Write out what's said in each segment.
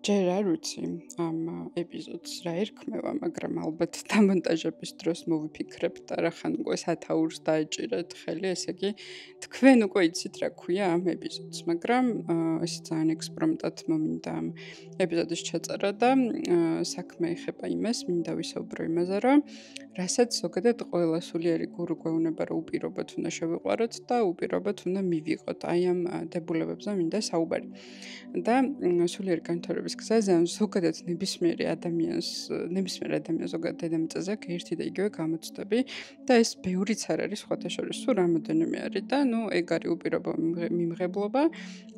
ჯერ არ ვიცი ამ ეპიზოდს რა ერქმევა, მაგრამ ალბათ დამონტაჟების დროს მოვიფიქრებთ და რახან უკვე სათაურს დაეჭირეთ ხელი, ესე იგი თქვენ უკვე იცით რა ქვია ამ ეპიზოდს, მაგრამ ეს ძალიან ექსპრომტად მომინდა ამ ეპიზოდის ჩაწერა და საქმე ეხება იმას, მინდა ვისაუბრო იმაზე, რომ რასაც ზოგადად ყველა სულიერი გურუ გვეუბნება, რომ უპირობოდ უნდა შევიყვაროთ და უპირობოდ უნდა მივიღოთ. აი ამ დებულებებზე მინდა საუბარი. და სულიერი განვითარების გზაზე ზოგადად ნებისმიერ ადამიანს ზოგადად დედამიწაზე აქვს ერთი და იგივე გამოცდები და ეს ბევრიც არ არის სხვათა შორის სულ რამოდენიმე არის და ეგ არის უპირობო მიმღებლობა,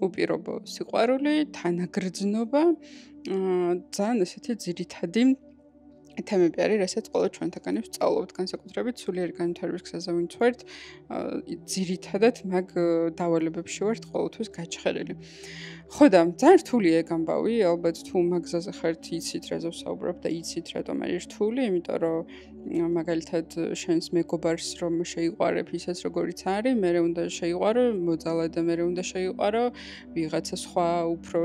უპირობო სიყვარული, თანაგრძნობა, ძალიან ესეთი ძირითადი თემები არის, რასაც ყველა ჩვენთაგანი ვსწავლობთ, განსაკუთრებით სულიერი განვითარების გზაზე ვინც ვართ, ძირითადად მაგ დავალებებში ვართ ყოველთვის გაჩხერილი. ხო და ძალიან რთულია ეგ ამბავი, ალბათ თუ მაგ გზაზე ხართ, იცით რაზე ვსაუბრობ და იცით რატომ არის რთული, იმიტომ რომ მაგალითად შენს მეგობარს რომ შეიყვარებ ისეც როგორიც არის, მერე უნდა შეიყვარო, მოძალადე და მერე უნდა შეიყვარო ვიღაცა სხვა უფრო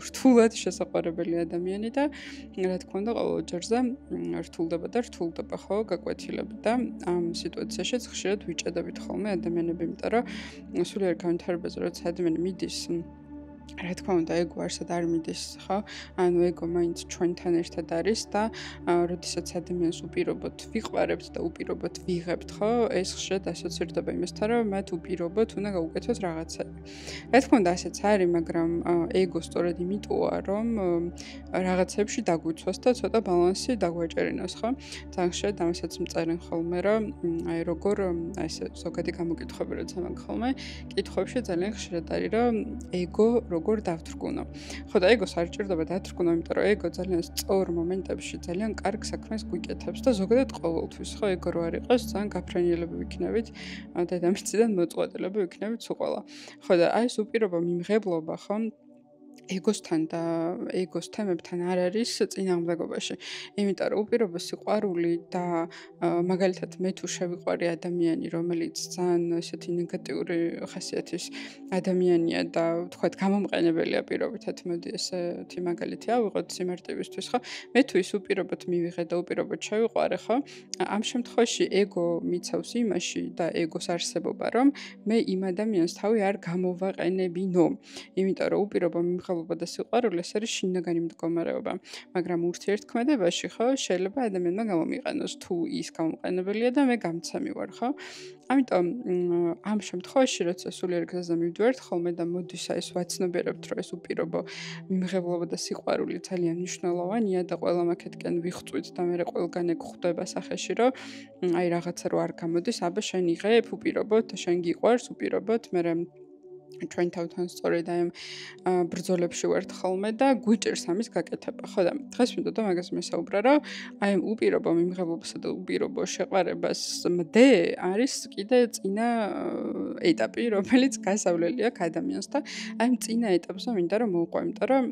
რთულად შესაყვარებელი ადამიანი და რა თქმა უნდა ყოველ ჯერზე რთულდება და რთულდება ხო გაკვეთილები და ამ სიტუაციაშიც ხშირად ვიჭედებით ხოლმე ადამიანები, იმიტომ რომ სულიერ განვითარებაზე როცა ადამიანი მიდის რა თქმა უნდა ეგო არსად არ მიდის ხო? ანუ ეგო მაინც ჩვენთან ერთად არის და როდესაც ადამიანს უპირობოდ ვიყვარებთ და უპირობოდ ვიღებთ, ხო? ეს ხშირად ასოცირდება იმასთან, რომ მათ უპირობოდ უნდა გაუკეთოთ რაღაცები. რა თქმა უნდა ასეც არის, მაგრამ ეგო სწორედ იმიტოა, რომ რაღაცებში დაგვიცვას და ცოტა ბალანსი დაგვაჭერინოს, ხო? ძალიან ხშირად ამასაც მწერენ ხოლმე, რომ აი როგორ ესე ზოგადი გამოკითხვები როცა მაქვს ხოლმე, კითხვებში ძალიან ხშირად არის, რომ ეგო როგორ დავთრგუნო. ხო და ეგოს არ ჭირდება დათრგუნო, იმიტომ რომ ეგო ძალიან სწორ მომენტებში ძალიან კარგ საქმეს გვიკეთებს და ზოგადად ყოველთვის, ხო, ეგო რო არ იყოს, ძალიან გაფრენილები ვიქნებით, დედამიწიდან მოწყვეტილები ვიქნებით სულ ყველა. ხო და აი ეს უპირობო მიმღებლობა, ხო? ეგოსთან და ეგოს თემებთან არ არის წინააღმდეგობაში. იმიტომ რომ უპირობო სიყვარული და მაგალითად მე თუ შევიყვარე ადამიანი, რომელიც ძალიან ესეთი ნეგატიური ხასიათის ადამიანია და ვთქვათ გამომყენებელია პირობითად, მოდი ესეთი მაგალითი ავიღოთ სიმარტივისთვის, ხო? მე თუ ის უპირობოდ მივიღე და უპირობოდ შევიყვარე, ხო? ამ შემთხვევაში ეგო მიცავს იმაში და ეგოს არსებობა, რომ მე იმ ადამიანს თავი არ გამოვაყენებინო. იმიტომ რომ უპირობო მიმღებლობა და სიყვარული ეს არის შინაგანი მდგომარეობა, მაგრამ ურთიერთქმედებაში ხო შეიძლება ადამიანმა გამომიყენოს თუ ის გამომყენებელია და მე გამცემი ვარ, ხო? ამიტომ ამ შემთხვევაში როცა სულიერ გზაზე მივდივართ ხოლმე და მოდის ეს ვაცნობიერებთ, რომ ეს უპირობო მიმღებლობა და სიყვარული ძალიან მნიშვნელოვანია და ყველა მაქეთკენ ვიხწვით და მე ყველგან ეგ ხვდება სახეში, რომ აი რაღაცა რო არ გამოდის, აბა შენ იღებ უპირობოდ და შენ გიყვარს უპირობოდ, მე ჩვენ თავთან სწორედ აი ამ ბრძოლებში ვართ ხოლმე და გვიჭირს ამის გაკეთება, ხო და დღეს მინდოდა მაგას მესაუბრა, რომ აი ამ უპირობო მიმღებლობასა და უპირობო შეყვარებას მდე არის კიდე წინა ეტაპი, რომელიც გასავლელი აქვს ადამიანს და აი ამ წინა ეტაპზე მინდა რომ მოვყვე, იმიტომ რომ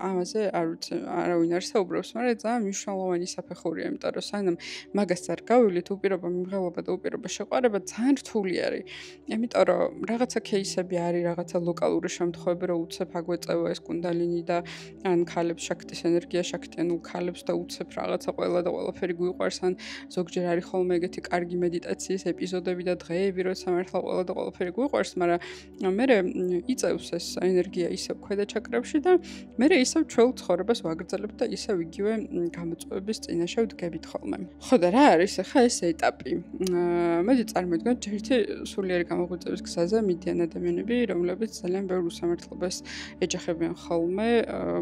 ამაზე არ ვიცი, არავინ არ საუბრობს, მაგრამ ძალიან მნიშვნელოვანი საფეხურია, იმიტომ რომ სანამ მაგას არ გავივლით, უპირობო მიმღებლობა და უპირობო შეყვარება ძალიან რთული არის. იმიტომ რომ რაღაცა кейსები არის რაღაცა ლოკალური შემთხვევები, რომ უცებ აგვეწევა ეს კუნდალინი და ან ქალებს შაქტის ენერგია, შაქტიან ქალებს და უცებ რაღაცა ყველა და ყველაფერი გვიყვარს, ან ზოგჯერ არის ხოლმე ეგეთი კარგი მედიტაციის ეპიზოდები და დღეები, როცა მართლა ყველა და ყველაფერი გვიყვარს, მაგრამ მე იწევს ეს ენერგია ისევ ქვედა ჩაკრებში და მე ისევ ჩვეულ ცხოვრებას ვაგრძელებთ და ისევ იგივე გამოწვევების წინაშე ვდგებით ხოლმე. ხო და რა არის ახლა ეს ეტაპი? მოდი წარმოვიდგინოთ ერთი სულიერი გამოღვიძების გზაზე მიდიან ადამიანები, რომლებიც ძალიან ბევრ უსამართლობას ეჯახებიან ხოლმე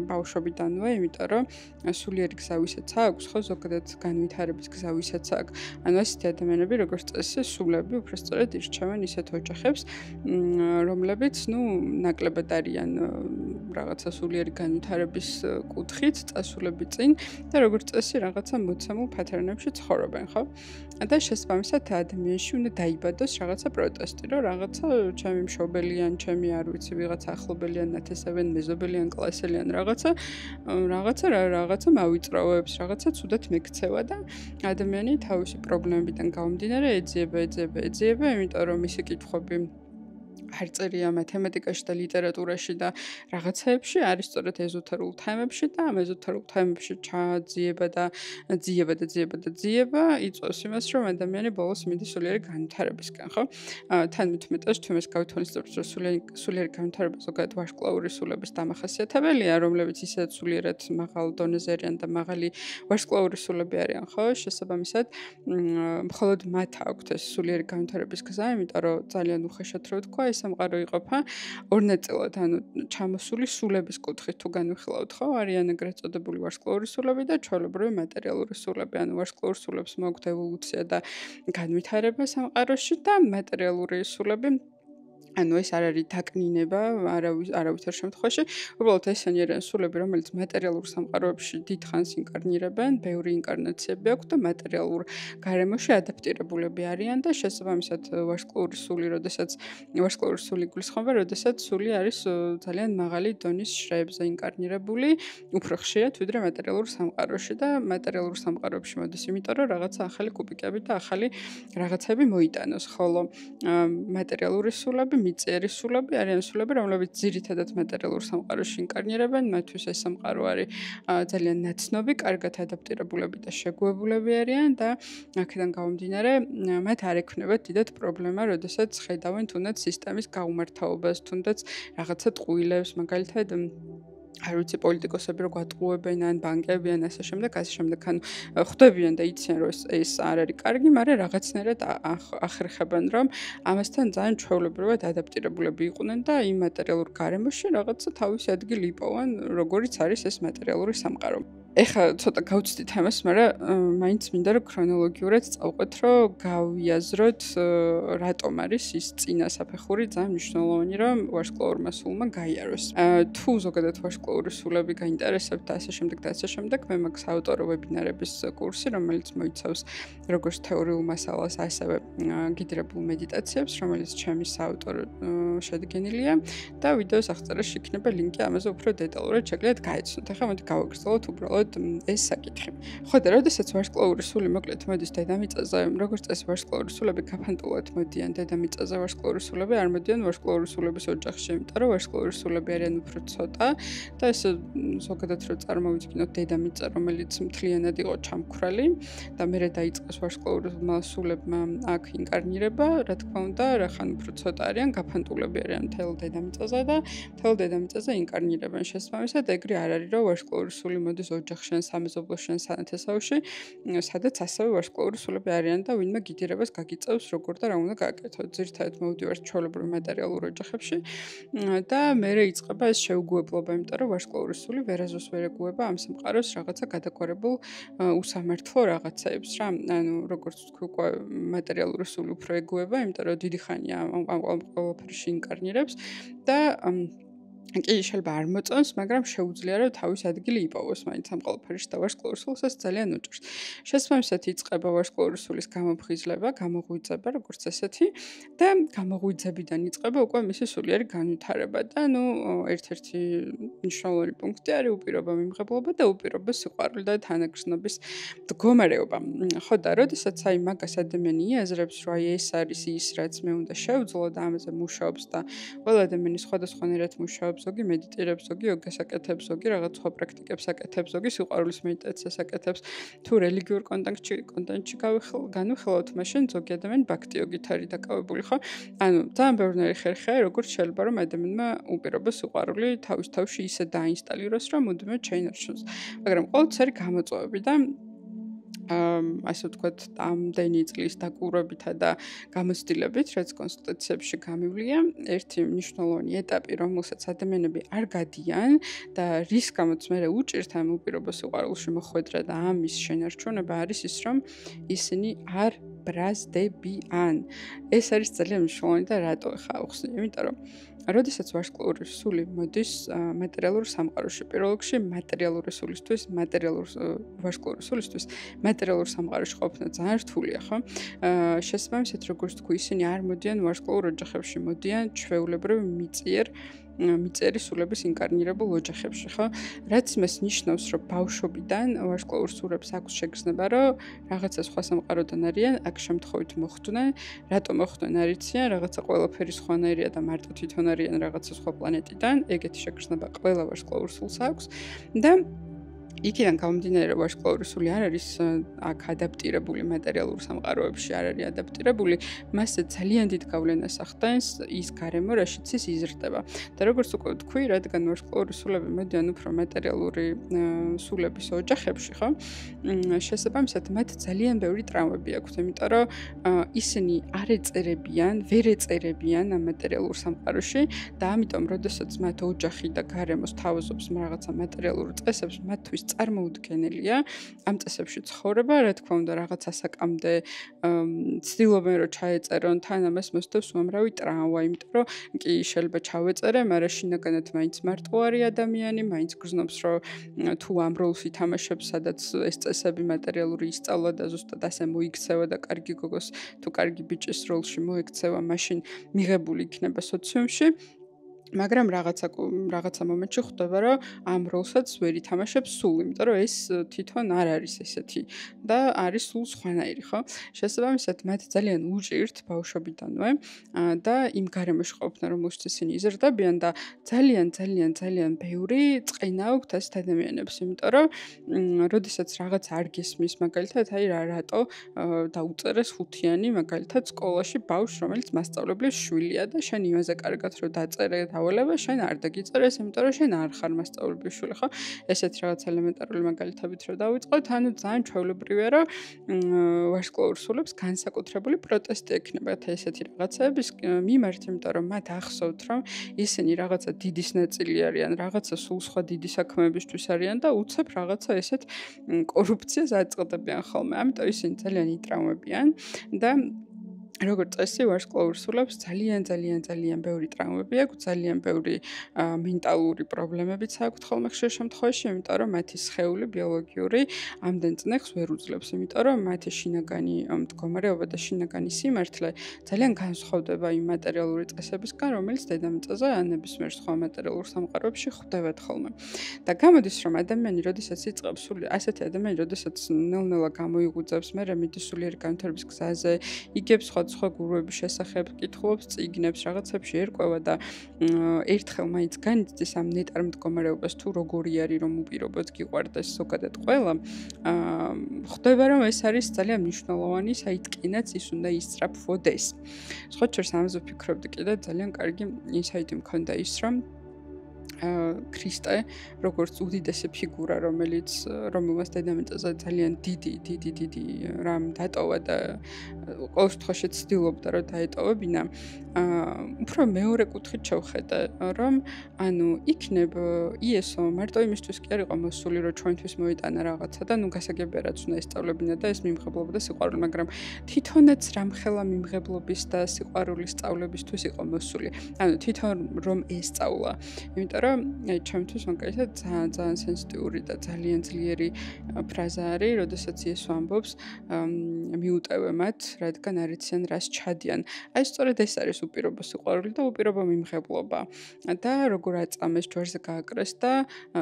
ბავშვობიდანვე, იმიტომ რომ სულიერი გზა ვისაც აქვს, ხო, ზოგადად განვითარების გზა ვისაც აქვს. ანუ ასეთი ადამიანები, როგორც წესი, სულები უბრალოდ ირჩევენ ისეთ ოჯახებს, რომლებიც, ნაკლებად არიან რაღაცა სულიერი განვითარების კუთხით, წასულები წინ და როგორც წესი რაღაცა მოცემულ პატერნებში ცხოვრობენ, ხო? და შესაბამისად ადამიანში უნდა დაიბადოს რაღაცა პროტესტი, რომ რაღაცა ჩემი მშობელიან, ჩემი არ ვიცი, ვიღაცა ახლობელიან, ნათესავენ, მეზობელიან, კლასელიან რაღაცა მავიწროვებს, რაღაცა ცუდად მეკცევა და ადამიანი თავისი პრობლემებიდან გამომდინარე ეძიება, იმიტომ რომ მისი კითხვები არ წერია მათემატიკაში და ლიტერატურაში და რაღაცეებში, არის სწორედ ეზოთერულ თემებში და ამ ეზოთერულ თემებში ჩაძიება და ძიება იწვევს იმას, რომ ადამიანი ბოლოს მიდის სულიერი განვითარებისკენ, ხო? თან მithumetas თუ იმას გავითვალისწინებთ, რომ სულიერი განვითარება ზოგადად ვარსკვლავური სულების დამახასიათებელია, რომლებიც ისედაც სულიერად მაღალ დონეზე არიან და მაღალი ვარსკვლავური სულები არიან, ხო? შესაბამისად, მხოლოდ მათ აქვთ ეს სულიერი განვითარების გზა, იმიტომ რომ ძალიან უხეშად რო ვთქვა, ეს სამყარო იყოფა ორ ნაწილად, ანუ ჩამოსული სულების კუთხით თუ განვიხილავთ, ხო? არიან ეგრეთ წოდებული ვარსკვლავური სულები და ჩვეულებრივი მატერიალური სულები, ანუ ვარსკვლავურ სულებს მოაქვთ ევოლუცია და განვითარება სამყაროში და მატერიალური სულები ანუ ეს არ არის დაკნინება არავითარ შემთხვევაში, უბრალოდ ესენი არიან სულები, რომელიც მატერიალურ სამყაროებში დიდხანს ინკარნირებენ, ბევრი ინკარნაციები აქვთ და მატერიალურ გარემოში ადაპტირებულები არიან და შესაბამისად ვარსკვლავური სული გულისხმობა, როდესაც სული არის ძალიან მაღალი დონის შრეებზე ინკარნირებული, უფრო ხშირად ვიდრე მატერიალურ სამყაროში და მატერიალურ სამყაროებში მოდის, იმიტომ რომ რაღაცა ახალი კუბიკები და ახალი რაღაცები მოიტანოს, ხოლო მატერიალური სულები მიწიერი სულები არიან სულები, რომლებიც ძირითადად მატერიალურ სამყაროში ინკარნირებენ, მათთვის ეს სამყარო არის ძალიან ნაცნობი, კარგად ადაპტირებულები და შეგუებულები არიან და აქედან გამომდინარე, მათ არ ექნებათ დიდად პრობლემა, როდესაც ხედავენ თუნდაც სისტემის გაუმართავობას, თუნდაც რაღაცა ტყუილებს, მაგალითად არ ვიცი პოლიტიკოსები რო გვატყუებენ ან ბანკები ან ასე შემდეგ, ანუ ხვდებიან და იციან რომ ეს არ არის კარგი, მაგრამ რაღაცნაირად ახერხებენ რომ ამასთან ძალიან ჩვეულებრივად ადაპტირებულები იყვნენ და იმ მატერიალურ გარემოში რაღაცა თავისი ადგილი იპოვან, როგორიც არის ეს მატერიალური სამყარო. ეხლა ცოტა გავცდით ამას, მაგრამ მაინც მინდა რომ ქრონოლოგიურად წავყვეთ, რომ გავიაზროთ რატომ არის ის წინა საფეხური ძალიან მნიშვნელოვანი, რომ ვარსკვლავურმა სულმა გაიაროს. თუ ზოგადად ვარსკვლავური სულები გაინტერესებთ და ასე შემდეგ, მე მაქვს საავტორო ვებინარების კურსი, რომელიც მოიცავს როგორც თეორიულ მასალას, ასევე გიდრებულ მედიტაციებს, რომელიც ჩემი საავტორო შედგენილია და ვიდეოს აღწერაში იქნება ლინკი ამაზე უფრო დეტალურად შეგიძლიათ გაეცნოთ. ახლა მოდი გავაგრძელოთ უბრალოდ ეს საკითხი. ხო და როდესაც ვარსკვლავური სული მოკლედ მოდის დედამიწაზე, როგორც წესი ვარსკვლავური სულები გაფანტულად მოდიან დედამიწაზე, ვარსკვლავური სულები არ მოდიან ვარსკვლავური სულების ოჯახში, იმიტომ რომ ვარსკვლავური სულები არიან უფრო ცოტა და ეს ზოგადად რო წარმოვიდგინოთ დედამიწა, რომელიც მთლიანად იყო ჩამქრალი და მერე დაიწყეს ვარსკვლავურმა სულებმა აქ ინკარნირება, რა თქმა უნდა, რახან უფრო ცოტა არიან, გაფანტულები არიან მთელ დედამიწაზე და მთელ დედამიწაზე ინკარნირებენ. შესაბამისად, ეგრე არ არის, რომ ვარსკვლავური სული მოდის ოჯახში, სამეზობლოში, სანათესავში, სადაც ასევე ვარსკვლავური სულები არიან და ვინმე გიდირებას გაგიწევს, როგორ და რა უნდა გააკეთოთ. ძირითადად მოვდივართ ჩვეულებრივ მატერიალურ ოჯახებში და მერე იწყება ეს შეუგუებლობა, იმიტომ რომ ვარსკვლავური სული ვერასდროს ვერ ეგუება ამ სამყაროს რაღაცა გადაგვარებულ უსამართლო რაღაცეებს რა. ანუ როგორც ვთქვი, უკვე მატერიალური სული უფრო ეგუება, იმიტომ რომ დიდი ხანია ამ ყველაფერში ინკარნირებს და კი, შეიძლება არ მოწონს, მაგრამ შეუძლია რომ თავის ადგილი იპოვოს მაინც ამ ყველაფერში და ვარსკვლავურ სულსაც ძალიან უჭირს. შესაბამისად იწყება ვარსკვლავური სულის გამოფხიზლება, გამოღვიძება, როგორც ესეთი და გამოღვიძებიდან იწყება უკვე მისი სულიერი განვითარება და ერთ-ერთი მნიშვნელოვანი პუნქტი არის უპირობა მიმღებლობა და უპირობა სიყვარული და თანაგრძნობის მდგომარეობა. ხო და როდესაც მაგას ადამიანი იაზრებს, რომ ეს არის ის, რაც მე უნდა შევძლო და ამაზე მუშაობს და ყველა ადამიანი სხვადასხვანაირად მუშაობს, ზოგი მედიტირებს, ზოგი იოგას აკეთებს, ზოგი რაღაც სხვა პრაქტიკებს აკეთებს, ზოგი სიყვარულის მედიტაციას აკეთებს. თუ რელიგიურ კონტენტში განვიხილავთ, მაშინ ზოგი ადამიანი ბაქტი იოგით არის დაკავებული, ხო? ანუ ძალიან ბევრი ხერხია, როგორც შეიძლება რომ ადამიანმა უპირობა სიყვარული თავის თავში ისე დაინსტალიროს, რომ მუდმივად შეინარჩუნოს. მაგრამ ყოველთვის არის გამოწვევები და ასე ვთქვათ, ამდენი წლის დაკვირვებითა და გამოცდილებით, რაც კონსულტაციებში გამივლია, ერთი მნიშვნელოვანი ეტაპი, რომელსაც ადამიანები არ გადიან და რის გამოც მე უჭირთ ამ უპირობა სიყვარულში მოხვედრა და ამის შენარჩუნება არის ის, რომ ისინი არ ბრაზდებიან. ეს არის ძალიან მნიშვნელოვანი და რატო ხა ახსნი, იმიტომ რომ როდესაც ვარსკვლავური სული მოდის მატერიალურ სამყაროში, პირველ რიგში მატერიალური სულისთვის, ვარსკვლავური სულისთვის მატერიალურ სამყაროში ყოფნა ძალიან რთულია, ხო? შესაბამისად, როგორც თქვი, ისინი არ მოდიან ვარსკვლავურ ოჯახებში, მოდიან ჩვეულებრივ მიწიერ მიწერი სულების ინკარნირებულ ოჯახებში, ხო? რაც იმას ნიშნავს, რომ ბავშვობიდან ვარსკვლავურ სულებს აქვს შეგრძნება, რომ რაღაცა სხვა სამყაროდან არიან, აქ შემთხვევით მოხვდნენ, რატომ მოხვდნენ არ იციან, რაღაცა ყველაფერი სხვანაირია და მარტო თვითონ არიან რაღაცა სხვა პლანეტიდან, ეგეთი შეგრძნება ყველა ვარსკვლავურ სულს აქვს და იქიდან გამომდინარე, რომ ვარსკვლავური სული არ არის აქ ადაპტირებული მატერიალურ სამყაროებში, არ არის ადაპტირებული, მასზე ძალიან დიდ გავლენას ახდენს ის გარემო, რაშიც ის იზრდება. და როგორც უკვე ვთქვი, რადგან ვარსკვლავური სულები მოდიან უფრო მატერიალური სულების ოჯახებში, ხო? შესაბამისად, მათ ძალიან ბევრი ტრავმები აქვთ, იმიტომ რომ ისინი არ ეწერებიან, ვერ ეწერებიან ამ მატერიალურ სამყაროში და ამიტომ, როდესაც მათ ოჯახი და გარემოს თავაზობს რაღაცა მატერიალურ წესებს, მათთვის წარმოუდგენელია ამ წესებში ცხოვრება, რა თქმა უნდა, რაღაც ასაკამდე ცდილობენ რომ ჩაეწერონ, თან ამას მოსდევს უამრავი ტრავმა, იმიტომ რომ კი შეიძლება ჩავეწერე, მაგრამ შინაგანად მაინც მარტო არის ადამიანი, მაინც გრძნობს რომ თუ ამ როლს ითამაშებს, სადაც ეს წესები მატერიალური ისწავლა და ზუსტად ასე მოიქცევა და კარგი გოგოს თუ კარგი ბიჭის როლში მოექცევა, მაშინ მიღებული იქნება სოციუმში. მაგრამ რაღაცა მომენტში ხვდება, რომ ამ როლსაც ვერ ითამაშებს სულ, იმიტომ რომ ეს თვითონ არ არის ესეთი და არის სულ სხვანაირი, ხო? შესაბამისად, მათ ძალიან უჭირთ ბავშვობიდანვე და იმ გარემოში ყოფნა, რომელშიც ისინი იზრდებიან და ძალიან ბევრი წყინა აქვთ ასეთ ადამიანებს, იმიტომ რომ როდესაც რაღაც არ გესმის, მაგალითად, აი რატო დაუწერეს ხუთიანი, მაგალითად, სკოლაში ბავშვს, რომელიც მასწავლებლის შვილია და შენ იმაზე კარგად რომ დაწერე დავალება, შენ არ დაგიწერეს, იმიტომ რომ შენ არ ხარ მასწავლებლის შვილი, ხო? ესეთი რაღაც ელემენტარული მაგალითებით რომ დავიწყოთ, ანუ ძალიან ჩვეულებრივია, რომ ვარსკვლავურ სულებს განსაკუთრებული პროტესტი ექნებათ ესეთი რაღაცების მიმართ, იმიტომ რომ მათ ახსოვთ, რომ ისინი რაღაცა დიდის ნაწილი არიან, რაღაცა სულ სხვა დიდი საქმეებისთვის არიან და უცებ რაღაცა ესეთ კორუფციას აწყდებიან ხოლმე. ამიტომ ისინი ძალიან იტრამვებიან და როგორც წესი, ვარსკვლავურ სულებს ძალიან ბევრი ტრავმები აქვს, ძალიან ბევრი მენტალური პრობლემებიც აქვთ ხოლმე ხშირ შემთხვევაში, იმიტომ რომ მათი სხეული ბიოლოგიური ამდენ წნეხს ვერ უძლებს, იმიტომ რომ მათი შინაგანი მდგომარეობა და შინაგანი სიმართლე ძალიან განსხვავდება იმ მატერიალური წესებისგან, რომელიც დედამიწაზე ან ნებისმიერ სხვა მატერიალურ სამყაროებში ხვდებათ ხოლმე. და გამოდის, რომ ადამიანი, როდესაც იწყებს ასეთი ადამიანი, როდესაც ნელ-ნელა გამოიგუძებს, მერე მიდის სულიერი განვითარების გზაზე, იგებს სხვა გურუების შესახებ კითხულობს, წიგნებს, რაღაცებში ერკვევა და ერთხელ მაინც განიცდის ამ ნეტარ მდგომარეობას თუ როგორი არის რომ უპირობოდ გიყვარდეს ზოგადად ყველა. ხვდება რომ ეს არის ძალიან მნიშვნელოვანი საიტკინაც ის უნდა ისწრაფვოდეს. სხვა შორის ამაზე ვფიქრობდი კიდე ძალიან კარგი ინსაიტი მქონდა ის რომ ქრისტე როგორც უდიდესი ფიგურა რომელმაც დედამიწაზე ძალიან დიდი რამ დატოვა და ყოველ შემთხვევაში ცდილობდა რომ დაეტოვებინა უფრო მეორე კუთხით შევხედე რომ ანუ იქნებ იესო მარტო იმისთვის კი არ იყო მოსული რომ ჩვენთვის მოიტანა რაღაცა და ნუ გასაგებია რაც უნდა ესწავლებინა და ეს მიმღებლობა და სიყვარული მაგრამ თვითონაც რამხელა მიმღებლობის და სიყვარულის სწავლებისთვის იყო მოსული ანუ თვითონ რომ ესწავლა იმიტომ რომ ჩემთვის მაგალითად ძალიან სენსიტიური და ძალიან ძლიერი ფრაზა არის, როდესაც იესო ამბობს მიუტევე მათ, რადგან არ იციან რას ჩადიან. აი სწორედ ეს არის უპირობო სიყვარული და უპირობო მიმღებლობა. და როგორ აწამეს ჯვარზე გააკრეს და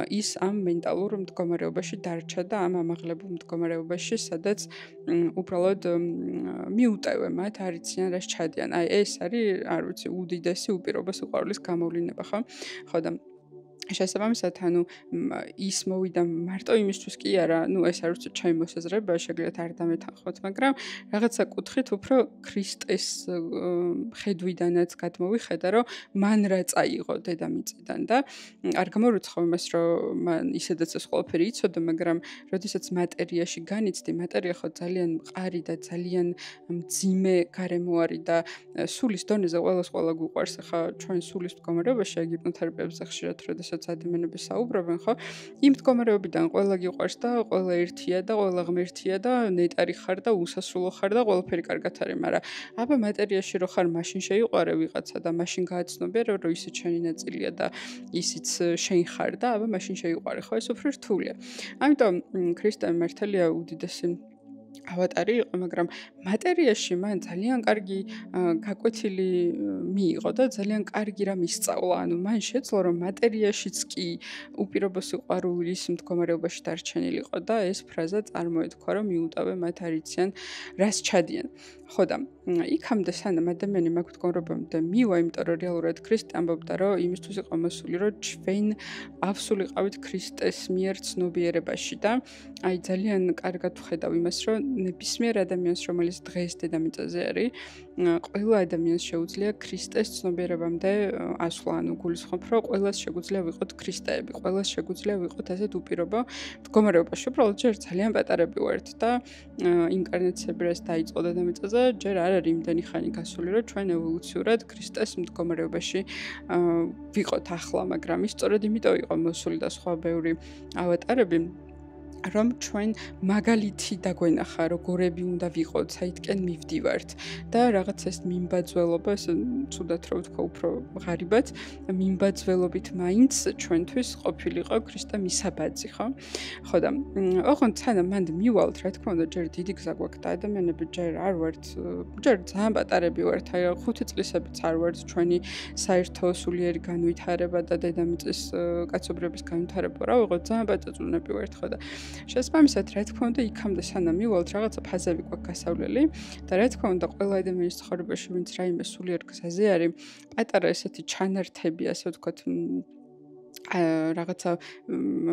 ის ამ მენტალურ მდგომარეობაში დარჩა და ამ ამაღლებულ მდგომარეობაში, სადაც უბრალოდ მიუტევე მათ, არ იციან რას ჩადიან. აი ეს არის, არ ვიცი, უდიდესი უპირობო სიყვარულის გამოვლინება, ხო? ხო და შესაბამისად, ანუ ის მოვიდა მარტო იმისთვის კი არა, ნუ ეს არ ვიცი ჩემი მოსაზრება, შეგიძლიათ არ დამეთანხმოთ, მაგრამ რაღაცა კუთხით უფრო ქრისტეს ხედვიდანაც გადმოვიხედა, რომ მან რა წაიღო დედამიწიდან და არ გამორიცხავ იმას, რომ მან ისედაც ეს ყველაფერი იცოდა, მაგრამ როდესაც მატერიაში განიცდი, მატერია ხო ძალიან მყარი და ძალიან მძიმე გარემო არის და სულის დონეზე ყველა გვიყვარს, ახლა ჩვენ სულის მდგომარეობაში აგიპნოთერაპევტზე ხშირად როდესაც ადამიანები საუბრობენ, ხო? იმ მდგომარეობიდან ყველა გიყვარს და ყველა ერთია და ყველა ღმერთია და ნეტარი ხარ და უსასრულო ხარ და ყველაფერი კარგად არის, მაგრამ აბა მატერიაში რო ხარ, მაშინ შეიყვარე ვიღაცა და მაშინ გააცნობია, რომ ისიც შენი ნაწილია და ისიც შენ ხარ და აბა მაშინ შეიყვარე, ხო? ეს უფრო რთულია. ამიტომ ქრისტე მართალია უდიდესი ავატარი იყო, მაგრამ მატერიაში მან ძალიან კარგი გაკვეთილი მიიღო და ძალიან კარგი რამ ისწავლა. ანუ მან შეძლო, რომ მატერიაშიც კი უპირობო სიყვარულის მდგომარეობაში დარჩენილიყო და ეს ფრაზა წარმოეთქვა, რომ მიუტოვე მათ არ იციან, რას ჩადიან. ხო და იქამდე სანამ ადამიანი მაგ მდგომარეობამდე მივა, იმიტომ რომ რეალურად ქრისტე ამბობდა, რომ იმისთვის იყო მოსული, რომ ჩვენ ავსულიყავით ქრისტეს მიერ ცნობიერებაში და აი ძალიან კარგად ვხედავ იმას, რომ ნებისმიერ ადამიანს, რომელიც დღეს დედამიწაზე არის, ყველა ადამიანს შეუძლია ქრისტეს ცნობიერებამდე ასვლა. ანუ გულისხმობ, რომ ყველას შეგვიძლია ვიყოთ ქრისტეები, ყველას შეგვიძლია ვიყოთ ასეთ უპირობო მდგომარეობაში. უბრალოდ ჯერ ძალიან პატარები ვართ და ინკარნაციები რაც დაიწყო დედამიწაზე, ჯერ არ არის იმდენი ხანი გასული, რომ ჩვენ ევოლუციურად ქრისტეს მდგომარეობაში ვიყოთ ახლა, მაგრამ ის სწორედ იმიტომ იყო მოსული და სხვა ბევრი ავატარები, რომ ჩვენ მაგალითი დაგვენახა, როგორები უნდა ვიყოთ, საითკენ მივდივართ და რაღაც ეს მიმბაძველობა, ეს ცუდად რო ვთქვა, უფრო ღარიბად, მიმბაძველობით მაინც ჩვენთვის ყოფილიყო ქრისტე მისაბაძი, ხო? ხო და ოღონდ სანამ მანდ მივალთ, რა თქმა უნდა, ჯერ დიდი გზა გვაქვს და ადამიანები ჯერ არ ვართ, ჯერ ძალიან პატარები ვართ, აი 5 წლისებიც არ ვართ ჩვენი საერთო სულიერი განვითარება და დედამიწის კაცობრიობის განვითარება რა ვიღოთ, ძალიან პაწაწუნები ვართ, ხო და შესაბამისად, რა თქმა უნდა, იქამდე სანამ მივალთ, რაღაცა ფაზები გვაქვს გასავლელი და რა თქმა უნდა, ყველა ადამიანის ცხოვრებაში, ვინც რაიმე სულიერ გზაზე არის, პატარა ესეთი ჩანართები, ასე ვთქვათ, რაღაცა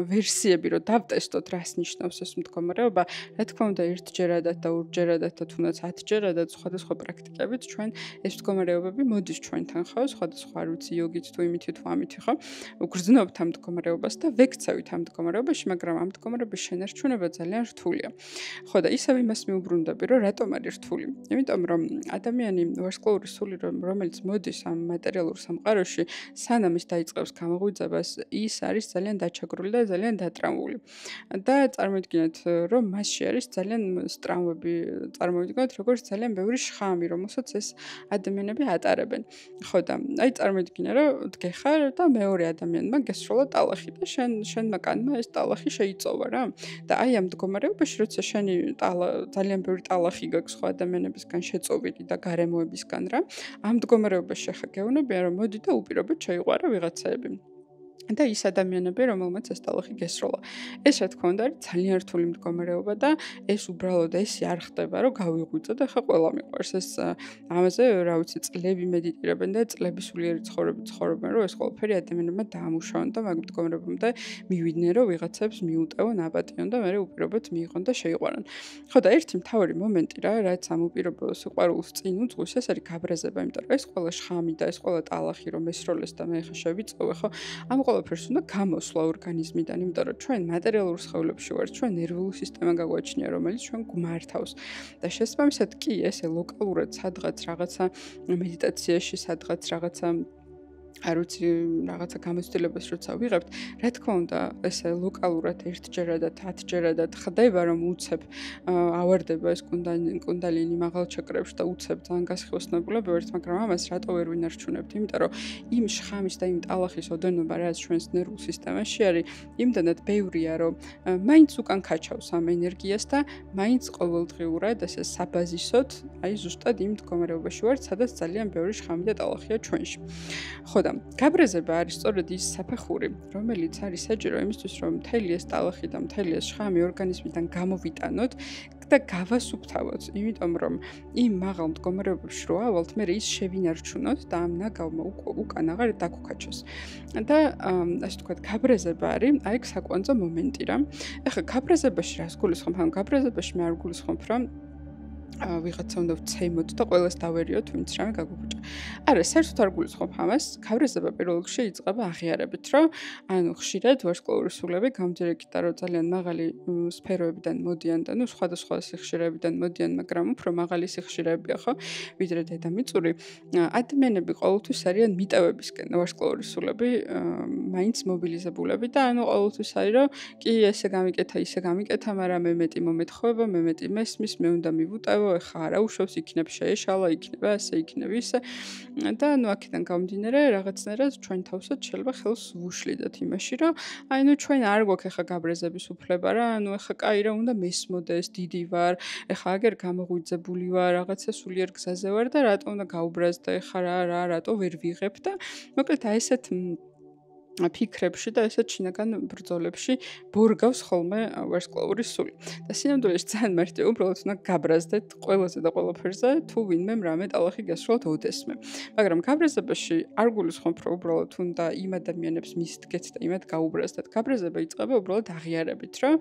ვერსიები რომ დავტესტოთ რას ნიშნავს ეს მდგომარეობა, რა თქმა უნდა ერთჯერადად და ორჯერადად და თუნდაც 10ჯერადად სხვადასხვა პრაქტიკებით ჩვენ ეს მდგომარეობები მოდის ჩვენთან ხო, სხვადასხვა არ ვიცი იოგით თუ იმითი თუ ამითი ხო, ვგრძნობთ ამ მდგომარეობას და ვექცევით ამ მდგომარეობაში, მაგრამ ამ მდგომარეობის შენარჩუნება ძალიან რთულია. ხო და ისევ იმას მიუბრუნდები, რომ რატომ არის რთული? იმიტომ რომ ადამიანი ვარსკვლავური სული რომელიც მოდის ამ მატერიალურ სამყაროში, სანამ ის დაიწყებს გამოღვიძებას ის არის ძალიან დაჩაგრული და ძალიან დატრამული. და წარმოიდგინეთ, რომ მასში არის ძალიან სტრამვები, წარმოვიდგინოთ, როგორც ძალიან ბევრი შხამი, რომელსაც ეს ადამიანები ატარებენ. ხო და აი წარმოიდგინე, რომ დგეხარ და მეორე ადამიანმა გესროლა ტალახი და შენმა კანმა ეს ტალახი შეიწოვა რა. და აი ამ მდგომარეობაში, როცა შენი ძალიან ბევრი ტალახი გაქვს სხვა ადამიანებისგან შეწოვილი და გარემოებისგან რა, ამ მდგომარეობაში ხა გეუბნებიან, რომ მოდი და უპირობოდ შეიყვარა ვიღაცაები. და ის ადამიანები, რომელმაც ეს ტალახი გესროლა. ეს რა თქმა უნდა არის ძალიან რთული მდგომარეობა და ეს უბრალოდ ესე არ ხდება, რომ გავიღვიძო და ხა ყველა მიყვარს. ეს ამაზე, რა ვიცი, წლები მედიტირებენ და წლების სულიერი ცხოვრებით ცხოვრობენ, რომ ეს ყველაფერი ადამიანებმა დაამუშავონ და მაგ მდგომარეობამდე მივიდნენ, რომ ვიღაცებს მიუტევონ, აპატიონ და მერე უპირობოდ მიიღონ და შეიყვარონ. ხო და ერთი მთავარი მომენტი რა, რაც ამ უპირობო სიყვარულს წინ უძღვის, ეს არის გაბრაზება, იმიტომ რომ ეს ყველა შხამი და ეს ყველა ტალახი რომ ესროლეს და მე ხა შევიწოვე, ხო? ამ ყველაფერს უნდა გამოსვლა ორგანიზმიდან, იმიტომ რომ ჩვენ მატერიალურ სხეულებში ვართ, ჩვენ ნერვული სისტემა გაგვაჩნია, რომელიც ჩვენ გვმართავს. და შესაბამისად კი ესე ლოკალურად სადღაც რაღაცა მედიტაციაში, სადღაც რაღაცა არ ვიცი, რაღაცა გამოცდილებას როცა ვიღებთ, რა თქმა უნდა, ესე ლოკალურად ერთჯერადად, 10ჯერადად ხდება, რომ უცებ ავარდება ეს კუნდალინი მაღალ ჩაკრებში და უცებ ძალიან გასხივოსნებულა ვერთ, მაგრამ ამას რატო ვერ ვინარჩუნებთ? იმიტომ რომ იმ შხამის და იმ ტალახის ოდენობა, რაც ჩვენს ნერვულ სისტემაში არის, იმდანაც ბევრია, რომ მაინც უკან ქაჩავს ამ ენერგიას და მაინც ყოველდღიურად ესე საბაზისოდ, აი ზუსტად იმ მდგომარეობაში ვართ, სადაც ძალიან ბევრი შხამი და ტალახია ჩვენში. ხო და გაბრაზება არის სწორედ ის საფეხური, რომელიც არის საჭირო იმისთვის, რომ მთელი ეს ტალახი და მთელი ეს შხამი ორგანიზმიდან გამოვიტანოთ და გავასუფთავოთ, იმიტომ რომ იმ მაღალ მდგომარეობებში რო ავალთ, მე ის შევინარჩუნოთ და ამ ნაგავმა უკან აღარ დაგუქაჩოს. და ასე ვთქვათ, გაბრაზება არის აი ეს საკვანძო მომენტი რა. ეხლა გაბრაზებაში რას გულისხმობ? ანუ გაბრაზებაში მე არ გულისხმობ, რომ ვიღაცა უნდა ვცემოთ და ყველას დავერიოთ, ვინც რამე გაგუგუჭა. არა, საერთოდ არ გულისხმობ ამას. გაბრაზება პირველ რიგში იწყება აღიარებით, რომ ანუ ხშირად ვარსკვლავური სულები გამძირეკით, რომ ძალიან მაღალი სფეროებიდან მოდიან და ნუ სხვადასხვა სიხშირეებიდან მოდიან, მაგრამ უფრო მაღალი სიხშირეებია, ხო? ვიდრე დედამიწური. ადამიანები ყოველთვის არიან მიტევებისკენ, ვარსკვლავური სულები მაინც მობილიზებულები და ანუ ყოველთვის არის, რომ კი ესე გამიკეთა, ისე გამიკეთა, მაგრამ მე მეტი მომეთხოვება, მე მეტი მესმის, მე უნდა მივუტევო მიქცევო, ეხა არა უშავს, იქნებ შეეშალა, იქნება ასე, იქნება ისე. და აქედან გამომდინარე, რაღაცნაირად ჩვენ თავსაც შეიძლება ხელს ვუშლიდოთ იმაში, რომ ჩვენ არ გვაქვს ეხა გაბრაზების უფლება რა, ეხა კაი რა უნდა მესმოდეს, დიდი ვარ, ეხა აგერ გამოღვიძებული ვარ, რაღაცა სულიერ გზაზე ვარ და რატო უნდა გავუბრაზდე ეხა რატო ვერ ვიღებ და მოკლედ ესეთ ფიქრებში და ესეთ შინაგან ბრძოლებში ბორგავს ხოლმე ვარსკვლავური სული. და სინამდვილეში ძალიან მარტივია, უბრალოდ უნდა გაბრაზდეთ ყველაზე და ყველაფერზე, თუ ვინმე რამე ტალახი გასვლათ ოდესმე. მაგრამ გაბრაზებაში არ გულისხმობ, რომ უბრალოდ უნდა იმ ადამიანებს მისდგეთ და იმათ გაუბრაზდეთ. გაბრაზება იწყება უბრალოდ აღიარებით, რომ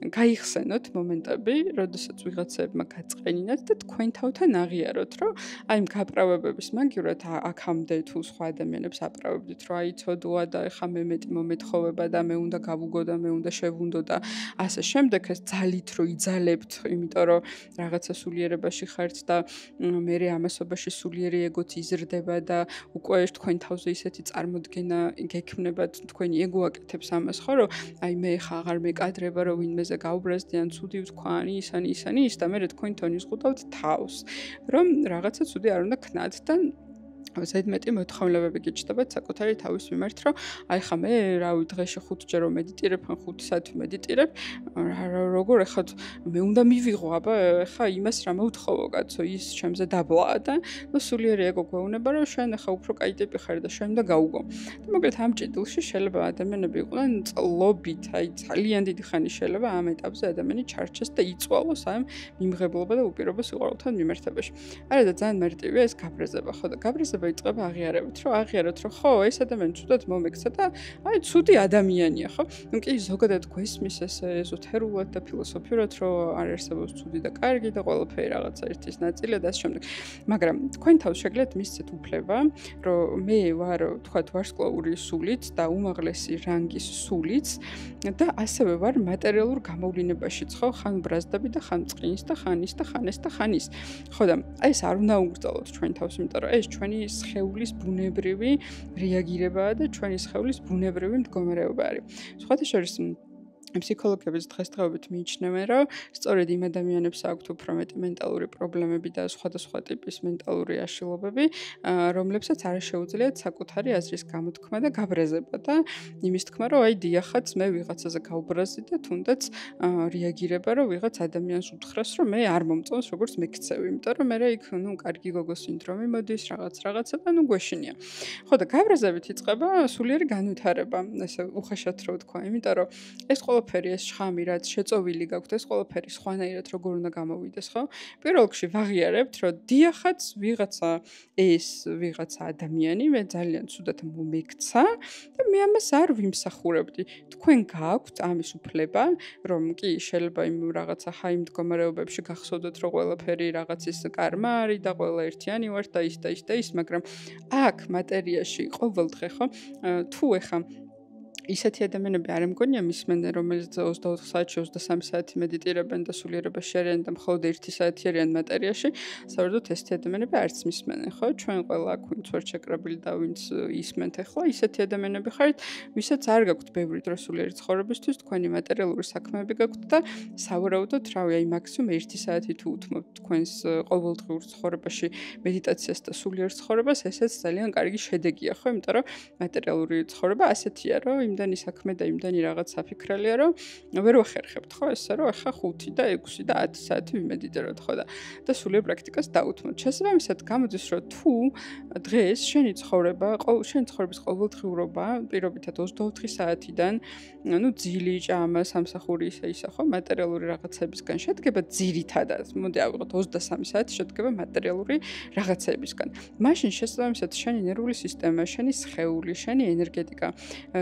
გაიხსენოთ მომენტები, როდესაც ვიღაცებმა გაწყენინათ და თქვენ თავთან აღიაროთ, რომ აი იმ გაправებების მაგივრად აქამდე თუ სხვა ადამიანებს აправებდით, რომ აი ცოდოა და ეხა მე მეტი მომეთხოვება და მე უნდა გავუგო და მე უნდა შევუნდო და ასე შემდეგ ეს ძალით რო იძალებთ, იმიტომ რომ რაღაცა სულიერებაში ხართ და მე ამასობაში სულიერი ეგოც იზრდება და უკვე თქვენ თავზე ისეთი წარმოდგენა გექმნებათ, თქვენი ეგო აკეთებს ამას, ხო რომ აი მე ხა აღარ მეკადრება რომ ვინმეზე გაუბრაზდი ან ცუდი ვთქვა ან ისანი და მე თქვენ თონის ყუდავთ თავს, რომ რაღაცა ცუდი არ უნდა ქნათ და ზედმეტი მოთხოვნილებები გიჩნდებათ საკუთარი თავის მიმართ, რომ აი ხა მე რავი დღეში 5 ჯერ რომ მედიტირებ, ან 5 საათი მედიტირებ, როგორ ეხა მე უნდა მივიღო, აბა ეხა იმას რა მოვთხოვო კაცო, ის ჩემზე დაბლაა და სულიერი ეგო გვეუბნება, რომ შენ ეხა უფრო კაი ტიპი ხარ და შენ უნდა გაუგო. და მოკლედ ამ ჭიდილში შეიძლება ადამიანები იყვნენ წლობით, აი ძალიან დიდი ხანი შეიძლება ამ ეტაპზე ადამიანი ჩარჩეს და იწვალოს ამ მიმღებლობა და უპირობო სიყვარულთან მიმართებაში. არა და ძალიან მარტივია ეს გაბრაზება, ხო და გაბრაზება იწყება აღიარებით, რომ აღიაროთ, რომ ხო, ეს ადამიანი ცუდად მომექცა და აი ცუდი ადამიანია, ხო? ნუ კი ზოგადად გვესმის ეს ეზოთერულად და ფილოსოფიურად, რომ არ არსებობს ცუდი და კარგი და ყველაფერი რაღაცა ერთის ნაწილია და ასე შემდეგ. მაგრამ თქვენ თავს შეგიძლიათ მისცეთ უფლება, რომ მე ვარ, თქვათ, ვარსკვლავური სულით და უმაღლესი რანგის სულით და ასევე ვარ მატერიალურ გამოვლინებაშიც, ხო? ხან ბრაზდები და ხან წყინის და ხან ის და ხან ეს და ხან ის. ხო და აი ეს არ უნდა უგრძელოთ ჩვენ თავს, იმიტომ რომ ეს ჩვენი სხეულის ბუნებრივი რეაგირებაა და ჩვენი სხეულის ბუნებრივი მდგომარეობა არის. სხვათა შორის ფსიქოლოგების დღესდღეობით მიიჩნევენ, რომ სწორედ იმ ადამიანებს აქვთ უფრო მეტი მენტალური პრობლემები და სხვადასხვა ტიპის მენტალური აშლილობები, რომლებსაც არ შეუძლიათ საკუთარი აზრის გამოთქმა და გაბრაზება და იმის თქმა, რომ აი დიახაც მე ვიღაცაზე გავბრაზდი და თუნდაც რეაგირება, რომ ვიღაც ადამიანს უთხრას, რომ მე არ მომწონს როგორც მეკცევი, იმიტომ რომ მე იქ კარგი გოგო სინდრომი მოდის, რაღაცა და გვეშინია. ხო და გაბრაზებით იწყება სულიერი განვითარება, ესე უხეშად რო ვთქვა, იმიტომ რომ ეს ყველაფერი ეს შხამი რაც შეწოვილი გაქვთ ეს ყველაფერი სხვანაირად როგორ უნდა გამოვიდეს, ხო? პირველ რიგში ვაღიარებთ, რომ დიახაც ვიღაცა ადამიანი მე ძალიან ცუდად მომექცა და მე ამას არ ვიმსახურებდი. თქვენ გაქვთ ამის უფლება, რომ კი შეიძლება იმ რაღაცა ჰაი მდგომარეობებში გახსოვდეთ, რომ ყველაფერი რაღაცის კარმა არის და ყველა ერთიანი ვართ და ის, მაგრამ აქ მატერიაში ყოველდღე, ხო? თუ ეხა ისეთი ადამიანები არ მგონია მისმენენ, რომელიც 24 საათში 23 საათი მედიტირებენ და სულიერებაში არიან და მხოლოდ 1 საათი არიან მატერიაში, საერთოდ ესეთი ადამიანები არც მისმენენ, ხო? ჩვენ ყველა აქ ვინც ვარ შეკრებილი და ვინც ისმენთ ახლა, ისეთი ადამიანები ხართ, ვისაც არ გაქვთ ბევრი დრო სულიერი ცხოვრებისთვის, თქვენი მატერიალური საქმეები გაქვთ და სავარაუდოდ, რავი, აი მაქსიმუმ 1 საათი თუ უთმობთ თქვენს ყოველდღიურ ცხოვრებაში მედიტაციას და სულიერ ცხოვრებას, ესეც ძალიან კარგი შედეგია, ხო? იმიტომ რომ მატერიალური ცხოვრება ასეთია, რომ იმდენი საქმე და იმდენი რაღაც საფიქრელია, რომ ვერ ვახერხებთ, ხო, ესე რომ ახლა 5 და 6 და 10 საათი ვიმედიტიროთ, ხო და სულიერ პრაქტიკას დავუთმოთ. შესაბამისად, გამოდის, რომ თუ დღეს შენი ცხოვრების ყოველდღიურობა პირობითად 24 საათიდან, ძილი, ჭამა, სამსახური ისა, ხო, მატერიალური რაღაცებისგან შედგება ძირითადად. მოდი ავიღოთ 23 საათი შედგება მატერიალური რაღაცებისგან. მაშინ შესაბამისად, შენი ნერვული სისტემა, შენი სხეული, შენი ენერგეტიკა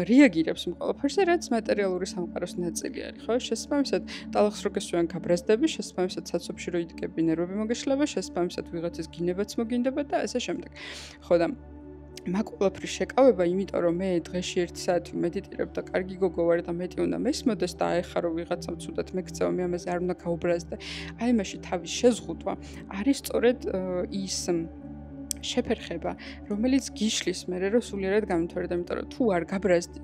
რეაგირებს ყველაფერზე, რაც მატერიალური სამყაროს ნაწილი არის, ხო? შესაბამისად, ტალახს რო გესვიან გაბრაზდები, შესაბამისად, საცობში რო იდგები, ნერვები მოგეშლება, შესაბამისად, ვიღაცის გინებაც მოგინდება და ასე შემდეგ. ხო და მაგ ყველაფრის შეკავება, იმიტომ რომ მე დღეში 1 საათი მედიტირებ და კარგი გოგო ვარ და მეტი უნდა მესმოდეს და აეხა რომ ვიღაცამ ცუდად მეკცევა, მე ამაზე არ უნდა გავუბრაზდე. აი მაშინ თავის შეზღუდვა არის სწორედ ის შეფერხება, რომელიც გიშლის მერე რომ სულიერად გამითვალოთ, იმიტომ რომ თუ არ გაბრაზდი,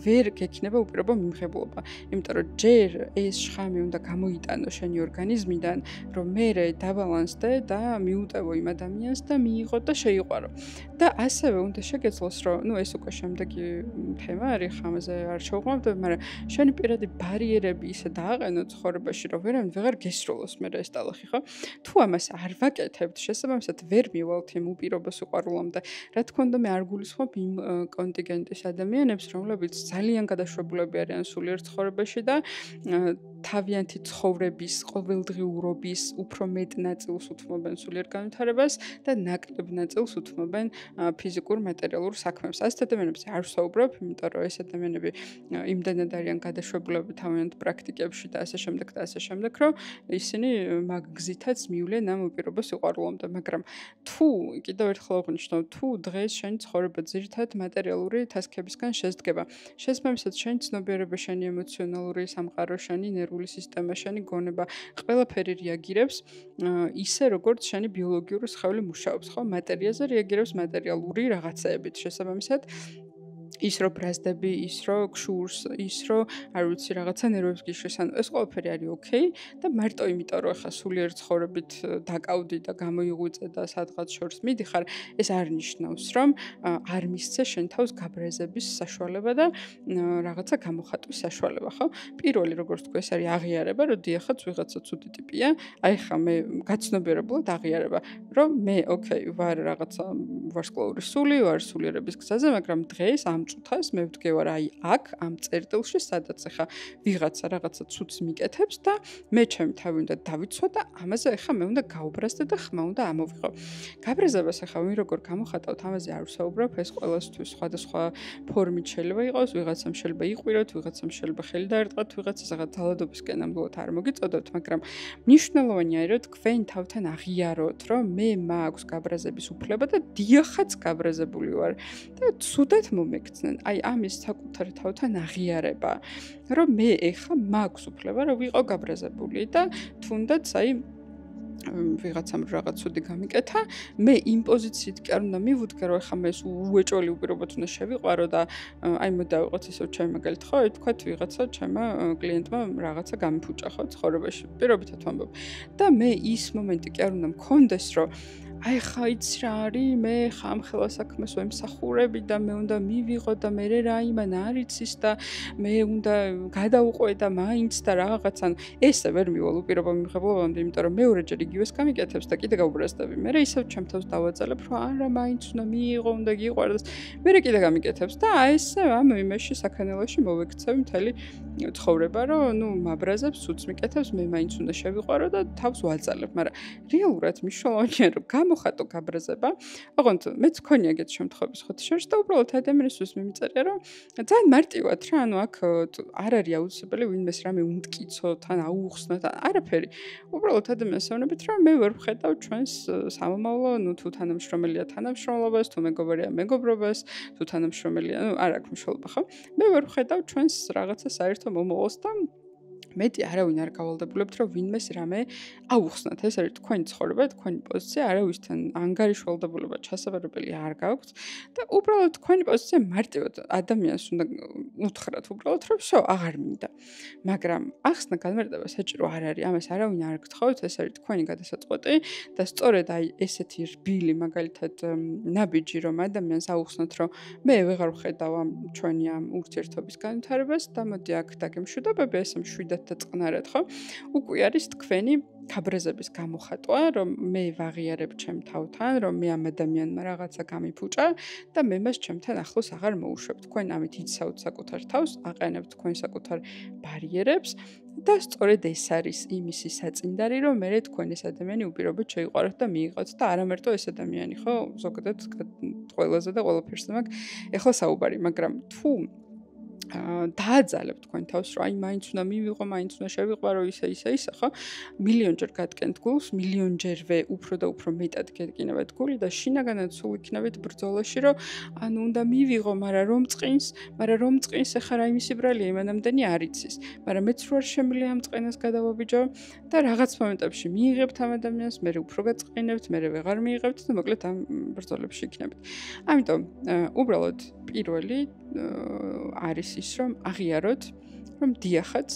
ვერ გექნება უპირობო მიმღებლობა. იმიტომ რომ ჯერ ეს შხამი უნდა გამოიტანო შენი ორგანიზმიდან, რომ მერე დაბალანსდე და მიუტევო იმ ადამიანს და მიიღო და შეიყვარო. და ასევე უნდა შეგეძლოს, რომ ეს უკვე შემდეგი თემა არის, ხამაზე არ შევყვავთ, მაგრამ შენი პირადი ბარიერები ისე დააყენო ცხოვრებაში, რომ ვეღარ გესროლოს მერე ეს ტალახი, ხო? თუ ამას არ ვაკეთებთ, შესაბამისად ვერ მივალთ იმ უპირობო სიყვარულამდე. რა თქმა უნდა, მე არ გულისხმობ იმ კონტინგენტის ადამიანებს, რომლებიც ძალიან გადაშვებულები არიან სულიერ ცხოვრებაში და თავიანთი ცხოვრების, ყოველდღიურობის უფრო მეტ ნაწილს უთმობენ სულიერ განვითარებას და ნაკლებ ნაწილს უთმობენ ფიზიკურ მატერიალურ საქმებს. ასეთ ადამიანებს არ ვსაუბრობ, იმიტომ რომ ეს ადამიანები იმდენად არიან გადაშვებულები თავიანთ პრაქტიკებში და ასე შემდეგ, რომ ისინი მაგ გზითაც მივლენ ამ უპირობო სიყვარულამდე. მაგრამ თუ კიდევ ერთხელ აღნიშნავ, თუ დღეს შენი ცხოვრება ძირითადად მატერიალური თასკებისგან შედგება, შესაბამისად შენი ცნობიერება, შენი ემოციონალური სამყარო, შენი ნერვული სისტემა, შენი გონება, ყველაფერი რეაგირებს ისე, როგორც შენი ბიოლოგიური სხეული მუშაობს, ხო? მატერიაზე რეაგირებს მატერიალური რაღაცეებით. შესაბამისად ის რო ბრაზდები, ის რო გშურს, ის რო არ ვიცი რაღაცა ნერვებს გიშლის, ანუ ეს ყველაფერი არის ოკეი და მარტო იმიტომ რომ ახლა სულიერ ცხოვრებით დაკავდი და გამოიღვიძე და სადღაც შორს მიდიხარ, ეს არ ნიშნავს, რომ არ მისცე შენ თავს გაბრაზების საშუალება და რაღაცა გამოხატვის საშუალება, ხო? პირველი როგორც თქვი, ეს არის აღიარება, რომ დიახაც ვიღაცა ცუდი ტიპია, აი ხა მე გაცნობიერებულად აღიარება, რომ მე ოკეი, ვარ რაღაცა ვარსკვლავური სული, ვარ სულიერების გზაზე, მაგრამ დღეს ამ წუთას მე ვდგევარ აი აქ ამ წერტილში, სადაც ახლა ვიღაცა რაღაცა ცუდს მიკეთებს და მე ჩემი თავი უნდა დავიცვა და ამაზე ახლა მე უნდა გაუბრაზდე და ხმა უნდა ამოვიღო. გაბრაზებას ახლა ვინ როგორ გამოხატავთ, ამაზე არ ვსაუბრობ, ეს ყველასთვის სხვადასხვა ფორმით შეიძლება იყოს, ვიღაცამ შეიძლება იყვიროთ, ვიღაცამ შეიძლება ხელი დაერტყათ, ვიღაცას ახლა ძალადობისკენ ნამდვილად არ მოგიწოდოთ, მაგრამ მნიშვნელოვანია რომ თქვენ თავთან აღიაროთ, რომ მე მაქვს გაბრაზების უფლება და დიახაც გაბრაზებული ვარ და ცუდად მომექცნენ. აი ამის საკუთარ თავთან აღიარება, რომ მე ეხლა მაქვს უფლება რომ ვიყო გაბრაზებული და თუნდაც აი ვიღაცამ რაღაც ცუდი გამიკეთა, მე იმ პოზიციით კი არ უნდა მივუდგე, რომ ეხლა მე ეს უეჭველი უპირობოდ უნდა შევიყვარო და აი მოდავიღოთ ისევ ჩემი მაგალით ხო, თქვათ ვიღაცა ჩემმა კლიენტმა რაღაცა გამიფუჭა ხო ცხოვრებაში, პირობითად ვამბობ. და მე ის მომენტი კი არ უნდა მქონდეს, რომ აი ხა იცი რა არის, მე ხა ამ ხელა საქმეს ვემსახურები და მე უნდა მივიღო და მე რა იმან არ იცის და მე უნდა გადავუყვე და მაინც და რაღაც, ანუ ესე ვერ მივალ უპირობო მიმღებლობამდე, იმიტომ რომ მეორეჯერ იგივეს გამიკეთებს და კიდე გაუბრაზდები. მე ისევ ჩემ თავს დავაძალებ, რომ არა მაინც უნდა მიიღო, უნდა გიყვარდეს. მე კიდე გამიკეთებს და აი ესე ამ იმაში საქანელოში მოვექცევი მთელი ცხოვრება, რომ ნუ მაბრაზებს, ცუდს მიკეთებს, მე მაინც უნდა შევიყვარო და თავს ვაძალებ, მაგრამ რეალურად მნიშვნელოვანია რომ გამოხატო გაბრაზება. ოღონდ მეც მქონია ეგეთ შემთხვევები ხოთშორს და უბრალოდ ადამიანისთვის მიმიწერია, რომ ძალიან მარტივად რა, ანუ აქ არ არის აუცილებელი ვინმეს რამე უმტკიცოთ, ან აუხსნათ, არაფერი. უბრალოდ ადამიანს ეუბნებით, რომ მე ვერ ვხედავ ჩვენს სამომავლო, ნუ თუ თანამშრომელია თანამშრომლობას, თუ მეგობრია მეგობრობას, თუ თანამშრომელია, ნუ არ აქვს მნიშვნელობა, ხო? მე ვერ ვხედავ ჩვენს რაღაცა საერთო მომავალს და მეტი არავინ არ გავალდებულებთ, რომ ვინმეს რამე აუხსნათ. ეს არის თქვენი ცხოვრება, თქვენი პოზიცია, არავისთან ანგარიშვალდებულება ჩასაბარებელი არ გაქვთ და უბრალოდ თქვენი პოზიცია მარტივად ადამიანს უნდა უთხრათ უბრალოდ, რომ всё, აღარ მინდა. მაგრამ ახსნა განმარტება საჭირო არ არის, ამას არავინ არ გთხოვთ, ეს არის თქვენი გადასაწყვეტი და სწორედ აი ესეთი რბილი მაგალითად ნაბიჯი, რომ ადამიანს აუხსნათ, რომ მე ვეღარ ვხედავ ამ ჩვენი ამ ურთიერთობის განვითარებას და მოდი აქ დაგემშვიდობები, ესე მშვიდად და წყნარად, ხო? უკვე არის თქვენი გაბრაზების გამოხატვა, რომ მე ვაღიარებ ჩემ თავთან, რომ მე ამ ადამიანმა რაღაცა გამიფუჭა და მე მას ჩემთან ახლოს აღარ მოუშვებ. თქვენ ამით იცავთ საკუთარ თავს, აყენებთ თქვენ საკუთარ ბარიერებს და სწორედ ეს არის იმისი საწინდარი, რომ მე თქვენ ეს ადამიანი უპირობოდ შეიყვაროთ და მიიღოთ და არა მარტო ეს ადამიანი, ხო? ზოგადად ყველაზე და ყველაფერზე მაგ ეხლა საუბარი, მაგრამ თუ დააძალებთ თქვენ თავს, რომ აი მაინც უნდა მივიღო, მაინც უნდა შევიყვარო ისე, ხო? მილიონჯერ გატკენთ გულს, მილიონჯერვე უფრო და უფრო მეტად გეტკინებათ გული და შინაგანად სულ იქნებით ბრძოლაში, რომ ანუ უნდა მივიღო, მაგრამ რომ წყინს ახლა რაიმისი ბრალია, იმანამდენი არ იცის. მაგრამ მეც რო არ შემიძლია ამ წყენას გადავაბიჯო და რაღაც მომენტებში მიიღებთ ამ ადამიანს, მე უფრო გაწყინებთ, მე ვეღარ მიიღებთ და მოკლედ ამ ბრძოლებში იქნებით. ამიტომ უბრალოდ პირველი არის ის, რომ აღიაროთ, რომ დიახაც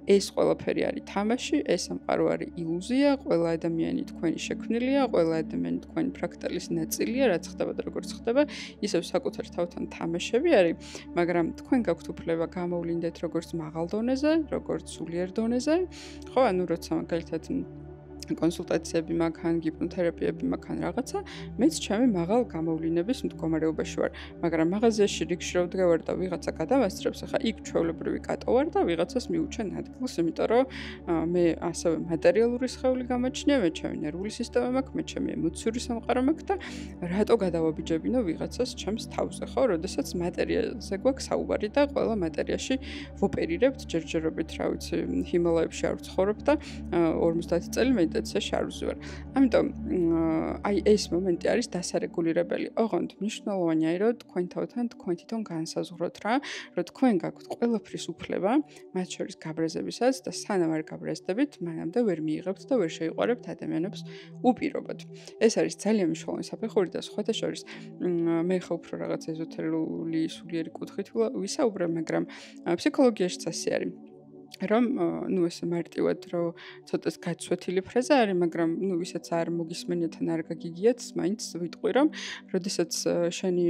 ეს ყველაფერი არის თამაში, ეს სამყარო არის ილუზია, ყველა ადამიანი თქვენი შექმნილია, ყველა ადამიანი თქვენი ფრაქტალის ნაწილია, რაც ხდება და როგორც ხდება, ისევ საკუთარ თავთან თამაშები არის, მაგრამ თქვენ გაქვთ უფლება გამოვლინდეთ როგორც მაღალ დონეზე, როგორც სულიერ დონეზე, ხო, ანუ როცა მაგალითად კონსულტაციები მაგან, გიპნოთერაპიები მაგან რაღაცა, მეც ჩემი მაღალ გამოვლინების მდგომარეობაში ვარ, მაგრამ მაღაზიაში რიგში რო ვდგევარ და ვიღაცა გადავასწრებს, ახლა იქ ჩვეულებრივი კატო ვარ და ვიღაცას მიუჩენ ადგილს, იმიტომ რომ მე ასევე მატერიალური სხეული გამოჩნია, მე ჩემი ნერვული სისტემა მაქვს, მე ჩემი ემოციური სამყარო მაქვს და რატო გადავაბიჯებინო ვიღაცას ჩემს თავზე, ხო, როდესაც მატერიაზე გვაქვს საუბარი და ყველა მატერიაში ვოპერირებთ ჯერჯერობით, რა ვიცი, ჰიმალაებში არ ვცხოვრობ და 50 წელი მედიტაციაში არ ვზვარ. ამიტომ აი ეს მომენტი არის დასარეგულირებელი. ოღონდ მნიშვნელოვანია, რომ თქვენ თავთან თქვენ თვითონ განსაზღვროთ რა, რომ თქვენ გაქვთ ყველაფრის უფლება, მათ შორის გაბრაზებისაც და სანამ არ გაბრაზდებით, მანამდე ვერ მიიღებთ და ვერ შეიყვარებთ ადამიანებს უპირობოდ. ეს არის ძალიან მნიშვნელოვანი საფეხური და სხვათა შორის მე ხო უფრო რაღაც ეზოთერიული სულიერი კუთხით ვისაუბრებ, მაგრამ ფსიქოლოგიაშიც ასე არის. რომ ესე მარტივად რომ ცოტას გაცვეთილი ფრაზა არის, მაგრამ ვისაც არ მოგისმენიათ ან არ გაგიგიათ, მაინც ვიტყვი რომ როდესაც შენი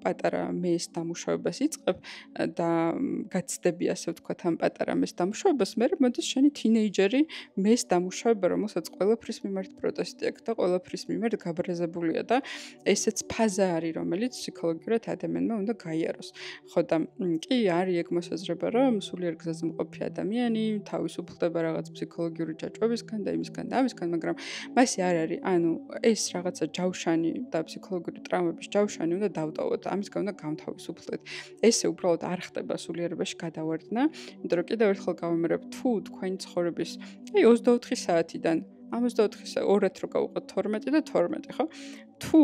პატარა მეს დამუშავებას იწყებ და გაცდები ასე ვთქვათ ამ პატარა მეს დამუშავებას, მე მოდის შენი თინეიჯერი მეს დამუშავება, რომელსაც ყველაფრის მიმართ პროტესტი აქვს და ყველაფრის მიმართ გაბრაზებულია და ესეც ფაზა არის, რომელიც ფსიქოლოგიურად ადამიანმა უნდა გაიაროს. ხო და კი არის ეგ მოსაზრება, რომ სულიერ გზაზე მყოფი ადამიანი თავისუფლდება რაღაც ფსიქოლოგიური ჯაჭვებისგან და იმისგან და ამისგან, მაგრამ მასე არ არის, ანუ ეს რაღაცა ჯავშანი და ფსიქოლოგიური ტრავმების ჯავშანი უნდა დავტოვოთ, ამისგან უნდა გამთავისუფლდეთ. ესე უბრალოდ არ ხდება სულიერებაში გადავარდნა, იმიტომ რომ კიდევ ერთხელ გავიმერებ, თუ თქვენი ცხოვრების 24 საათიდან 24-ად რო გავუყოთ 12 და 12, ხო? თუ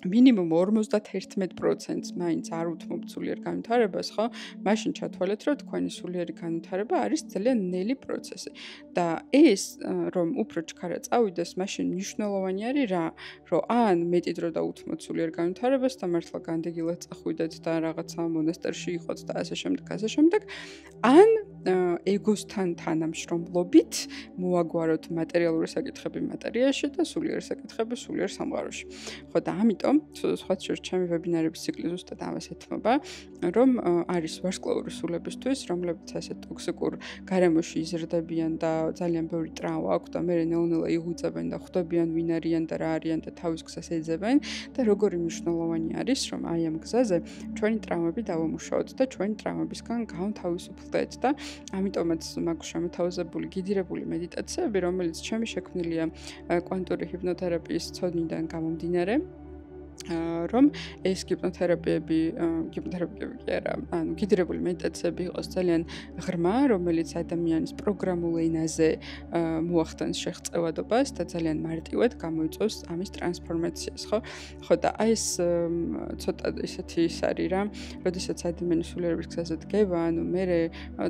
მინიმუმ 51%-ს მაინც არ უთმობთ სულიერ განვითარებას, ხო? მაშინ ჩათვალეთ, რომ თქვენი სულიერი განვითარება არის ძალიან ნელი პროცესი. და ეს, რომ უფრო ჩქარა წავიდეს, მაშინ მნიშვნელოვანი არის რა, რომ ან მეტი დრო დაუთმოთ სულიერ განვითარებას და მართლა განდეგილად წახვიდეთ და რაღაცა მონასტერში იყოთ და ასე შემდეგ, ან ეგოსთან თანამშრომლობით მოაგვაროთ მატერიალური საკითხები მატერიაში და სულიერი საკითხები სულიერ სამყაროში. ხო და ამიტომ სხვა შორის ჩემი ვებინარების ციკლი ზუსტად ამას ეთმობა, რომ არის ვარსკვლავური სულებისთვის, რომლებიც ასე ტოქსიკურ გარემოში იზრდებიან და ძალიან ბევრი ტრავმა აქვს და მე ნელ-ნელა იღუწებენ და ხვდებიან ვინ არიან და რა არიან და თავის გზას ეძებენ და როგორი მნიშვნელოვანი არის, რომ აი ამ გზაზე ჩვენი ტრავმები დავამუშავოთ და ჩვენი ტრავმებისგან გავთავისუფლდეთ და ამიტომაც მაქვს შემოთავაზებული გიდირებული მედიტაციები, რომელიც ჩემი შექმნილია კვანტური ჰიპნოთერაპიის ცოდნიდან გამომდინარე. რომ ეს გიპნოთერაპიები კი არა, ანუ გიდირებული მედიტაციები იყოს ძალიან ღრმა, რომელიც ადამიანის პროგრამულ ენაზე მოახდენს შეღწევადობას და ძალიან მარტივად გამოიწვევს ამის ტრანსფორმაციას, ხო? ხო და აი ეს ცოტა ისეთი ის არის რა, როდესაც ადამიანი სულიერების გზაზე დგება, ანუ მე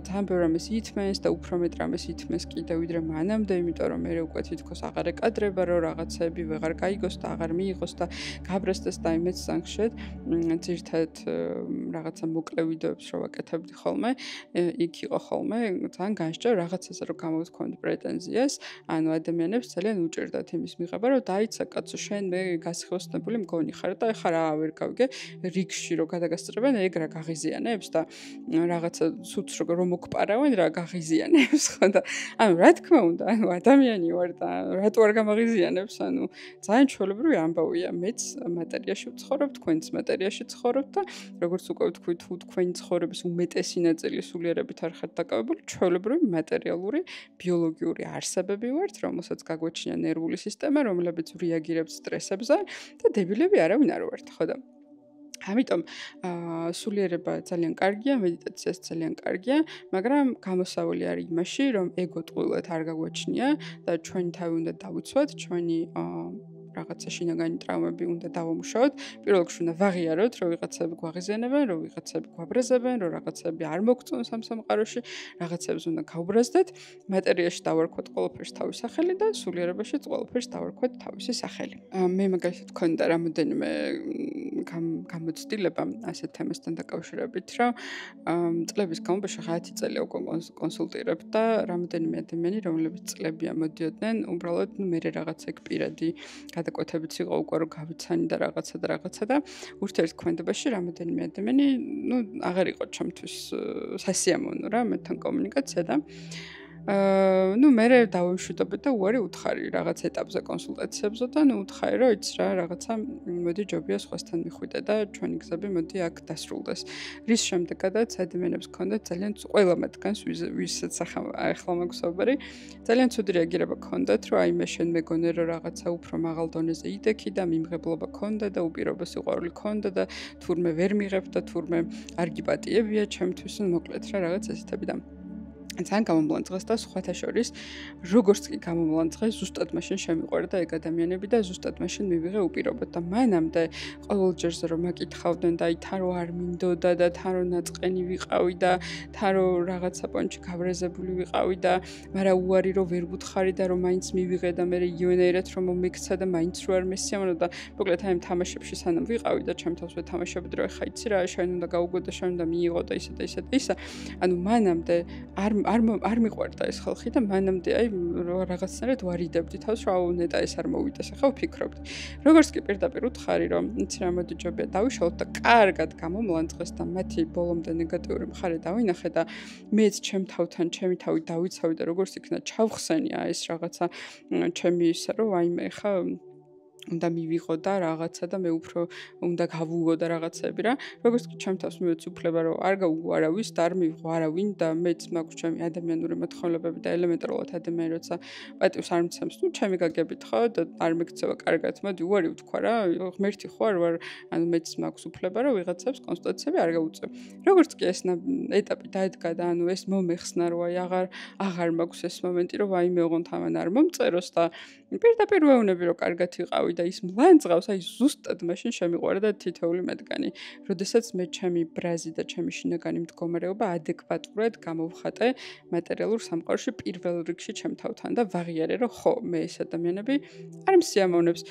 ძალიან ბევრ რამეს ითმენს და უფრო მეტ რამეს ითმენს კიდევ ვიდრე მანამდე, იმიტომ რომ მე უკვე თითქოს აღარ ეკადრება, რომ რაღაცები ვეღარ გაიგოს და აღარ მიიღოს და გაბრესდეს და იმეც სანქშეთ, ძირთად რაღაცა მოკლე ვიდეოებს რო ვაკეთებდი ხოლმე, იქ იყო ხოლმე ძალიან განსჯა რაღაცაზე რომ გამოვთქვამდი პრეტენზიას, ანუ ადამიანებს ძალიან უჭირდათ იმის მიღება, რომ დაიცა კაცო შენ მე გასხოსნებული მგონი ხარ და ეხლა რა ვერ გავიგე რიგში რო გადაგასწრებენ ეგ რა გაღიზიანებს და რაღაცა სუც რომ მოგპარავენ რა გაღიზიანებს ხო და ანუ რა თქმა უნდა, ანუ ადამიანი ვარ და რატო არ გამაღიზიანებს, ანუ ძალიან ჩვეულებრივი ამბავია, მეც მატერიაში ვცხოვრობ, თქვენც მატერიაში ცხოვრობთ და როგორც უკვე ვთქვი, თუ თქვენი ცხოვრების უმეტესი ნაწილი სულიერებით არ ხართ დაკავებული, ჩვეულებრივი მატერიალური, ბიოლოგიური არსებები ვართ, რომელსაც გაგვაჩნია ნერვული სისტემა, რომლებიც რეაგირებს სტრესებზე და დებილები არავინ არ ვართ, ხო და ამიტომ სულიერება ძალიან კარგია, მედიტაციაც ძალიან კარგია, მაგრამ გამოსავალი არის იმაში, რომ ეგო ტყუილად არ გაგვაჩნია და ჩვენი თავი უნდა დავიცვათ, ჩვენი რაღაცა შინაგანი ტრავმები უნდა დავამუშავოთ. პირველ რიგში უნდა ვაღიაროთ, რომ ვიღაცები გვაღიზიანებენ, რომ ვიღაცები გვაბრაზებენ, რომ რაღაცები არ მოგწონს ამ სამყაროში, რაღაცებს უნდა გავბრაზდეთ, მატერიაში დავარქვათ ყველაფერს თავის სახელი და სულიერებაშიც ყველაფერს დავარქვათ თავისი სახელი. მე მაგალითად მქონდა რამოდენიმე გამოცდილება ასეთ თემასთან დაკავშირებით, რომ წლების განმავლობაში 10 წელი უკვე კონსულტირებ და რამოდენიმე ადამიანი, რომლებიც წლებია მოდიოდნენ, უბრალოდ მე რაღაცა ეგ პირადი გადაკვეთებიც იყო უკვე რომ გავიცანი და რაღაცა და ურთიერთქმედებაში რამოდენიმე ადამიანი, აღარ იყო ჩემთვის სასიამოვნო რა მეთთან კომუნიკაცია და მე დავამშვიდობდი და უარი უთხარი რაღაც ეტაპზე კონსულტაციებზე და უთხარი რომ იცი რა რაღაცა მოდი ჯობია სხვასთან მიხვიდე და ჩვენი გზები მოდი აქ დასრულდეს. რის შემდეგადაც ადამიანებს ჰქონდათ ძალიან ყველა მათგანს ვისაც ახლა მაგვსაუბარი ძალიან ცუდი რეაგირება ჰქონდათ რომ აი მე შენ მეგონე რომ რაღაცა უფრო მაღალ დონეზე იდექი და მიმღებლობა ჰქონდა და უპირობო სიყვარული ჰქონდა და თურმე ვერ მიღებ და თურმე არ გიპატიებია ჩემთვის მოკლედ რა რაღაც ესეთები და ძალიან გამომლანძღეს და სხვათა შორის როგორც კი გამომლანძღეს ზუსტად მაშინ შემიყვარდა ეგ ადამიანები და ზუსტად მაშინ მივიღე უპირობოდ და მანამდე ყოველ ჯერზე რომ მაკითხავდნენ და აი თან რო არ მინდოდა და თან რო ნაწყენი ვიყავი და თან რო რაღაცა პონჩი გავრეზებული ვიყავი და მაგრამ უარი რომ ვერ ვუთხარი და რომ მაინც მივიღე და მე იგივენაირად რომ მომიქცა და მაინც რო არ მესიამოვნო და მოკლედ აი თამაშებში სანამ ვიყავი და ჩემ თავს ვეთამაშებდი რომ ეხა იცი რა შენ უნდა გაუგო და შენ უნდა მიიღო და ისე და ისე და ისა ანუ მანამდე არ მიყვარდა ეს ხალხი და მანამდე აი რაღაცნაირად ვარიდებდი თავს რომ აუ ნეტა ეს არ მოვიდეს ახლა ვფიქრობდი როგორც კი პირდაპირ უთხარი რომ იცი რა მოდი ჯობია დავიშალოთ და კარგად გამომლანძღეს და მათი ბოლომდე ნეგატიური მხარე დავინახე და მეც ჩემ თავთან ჩემი თავი დავიცავი და როგორც იქნა ჩავხსენია ეს რაღაცა ჩემი ისე რომ აი მე ხა უნდა მივიღო და რაღაცა და მე უფრო უნდა გავუგო და რაღაცები რა. როგორც კი ჩემ თავს მივეც უფლება რომ არ გავუგო არავის და არ მივიღო არავინ და მეც მაქვს ჩემი ადამიანური მოთხოვნებები და ელემენტარულად ადამიანი როცა პატივს არ მცემს, ჩემი გაგებით ხო და არ მეკცევა კარგად, მოდი უარი ვთქვა რა, ღმერთი ხო არ ვარ, ანუ მეც მაქვს უფლება რომ ვიღაცებს კონსულტაციები არ გავუწევ. როგორც კი ეს ეტაპი დაედგა და ანუ ეს მომეხსნა რომ აი აღარ მაქვს ეს მომენტი რომ აი მე ოღონდ ამან არ მომწეროს და პირდაპირ ვეუბნები რომ კარგად ვიყავი და ის მლანძღავს, აი ზუსტად მაშინ შემიყვარდა თითოეული მათგანი. როდესაც მე ჩემი ბრაზი და ჩემი შინაგანი მდგომარეობა ადეკვატურად გამოვხატე მატერიალურ სამყაროში პირველ რიგში ჩემ თავთან და ვაღიარე რომ ხო, მე ეს ადამიანები არ მსიამოვნებს.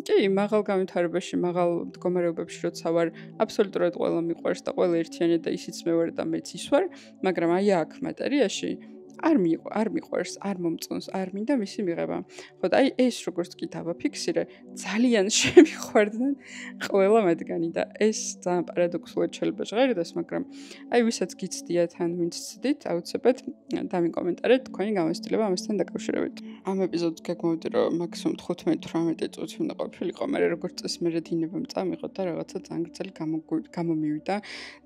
კი, მაღალ განვითარებაში, მაღალ მდგომარეობებში როცა ვარ, აბსოლუტურად ყველა მიყვარს და ყველა ერთიანი და ისიც მე ვარ და მეც ის ვარ, მაგრამ აი აქ მატერიაში არ მიყვარს, არ მომწონს, არ მინდა მისი მიღება. ხო და აი ეს როგორც კი დავაფიქსირე, ძალიან შემიყვარდნენ ყველა მათგანი და ეს ძალიან პარადოქსულად შეიძლება ჟღერდეს, მაგრამ აი ვისაც გიცდიათ ან ვინც ცდით, აუცილებლად დამიკომენტარეთ თქვენი გამოცდილება ამასთან დაკავშირებით. ამ ეპიზოდს გეგმავდი რომ მაქსიმუმ 15-18 წუთი უნდა ყოფილიყო, მაგრამ როგორც წესი მე დინებამ წამიღო და რაღაცა ძალიან გრძელი გამომივიდა.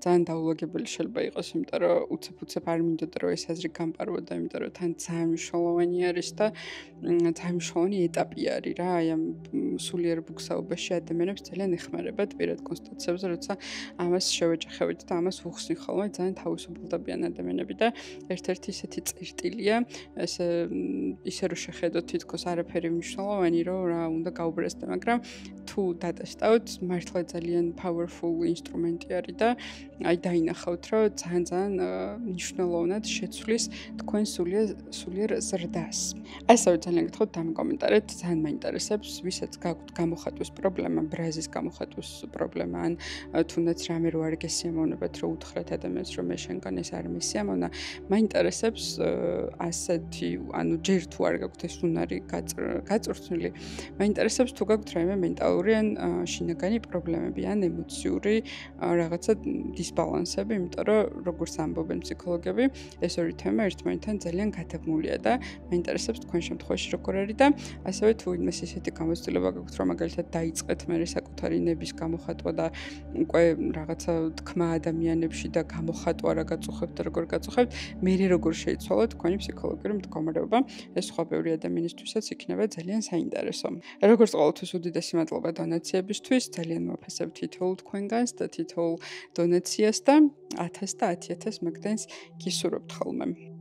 ძალიან დაულაგებელი შეიძლება იყოს, იმიტომ რომ უცებ არ მინდოდა რომ ეს აზრი გამპარვო და იმიტომ რომ თან ძალიან მნიშვნელოვანი არის და ძალიან მნიშვნელოვანი ეტაპი არის რა აი ამ სულიერ ბუქსაობაში ადამიანებს ძალიან ეხმარებათ პირად კონსტიტუციებზე როცა ამას შევეჯახებით და ამას უხსნი ხოლმე ძალიან თავისუფლდებიან ადამიანები და ერთ-ერთი ისეთი წერტილია ისე რომ შეხედოთ თითქოს არაფერი მნიშვნელოვანი რომ რა უნდა გაუბრესდე მაგრამ თუ დადასტავთ მართლა ძალიან powerful ინსტრუმენტი არის და აი დაინახავთ რომ ძალიან მნიშვნელოვნად შეცვლის თქვენ სულიერ ზრდას. ასევე ძალიან გითხოთ დამიკომენტარეთ, ძალიან მაინტერესებს, ვისაც გაქვთ გამოხატვის პრობლემა, ბრაზის გამოხატვის პრობლემა, ან თუნდაც რამე რო არ გესიამოვნებათ, რომ უთხრათ ადამიანს, რომ მე შენგან ეს არ მისიამოვნა, მაინტერესებს ასეთი, ანუ ჯერ თუ არ გაქვთ ეს უნარი გაწვრთნილი, მაინტერესებს თუ გაქვთ რაიმე მენტალური ან შინაგანი პრობლემები, ან ემოციური რაღაცა დისბალანსები, იმიტომ რომ როგორც ამბობენ ფსიქოლოგები, ეს ორი თემა ერთმანეთთან თქვენთან ძალიან გადაბმულია და მაინტერესებს თქვენ შემთხვევაში როგორ არის და ასევე თუ იმას ისეთი გამოცდილება გაქვთ, რომ მაგალითად დაიწყეთ მე საკუთარი ნების გამოხატვა და უკვე რაღაცა თქმა ადამიანებში და გამოხატვა რა გაწუხებთ და როგორ გაწუხებთ, მე როგორ შეიცვალოთ თქვენი ფსიქოლოგიური მდგომარეობა, ეს სხვა ბევრი ადამიანისთვისაც იქნება ძალიან საინტერესო. როგორც ყოველთვის უდიდესი მადლობა დონაციებისთვის, ძალიან მოფესებ თითოეულ თქვენგანს და თითოეულ დონაციას და 1000 და 10000 მაგდენს გისურვებთ ხოლმე.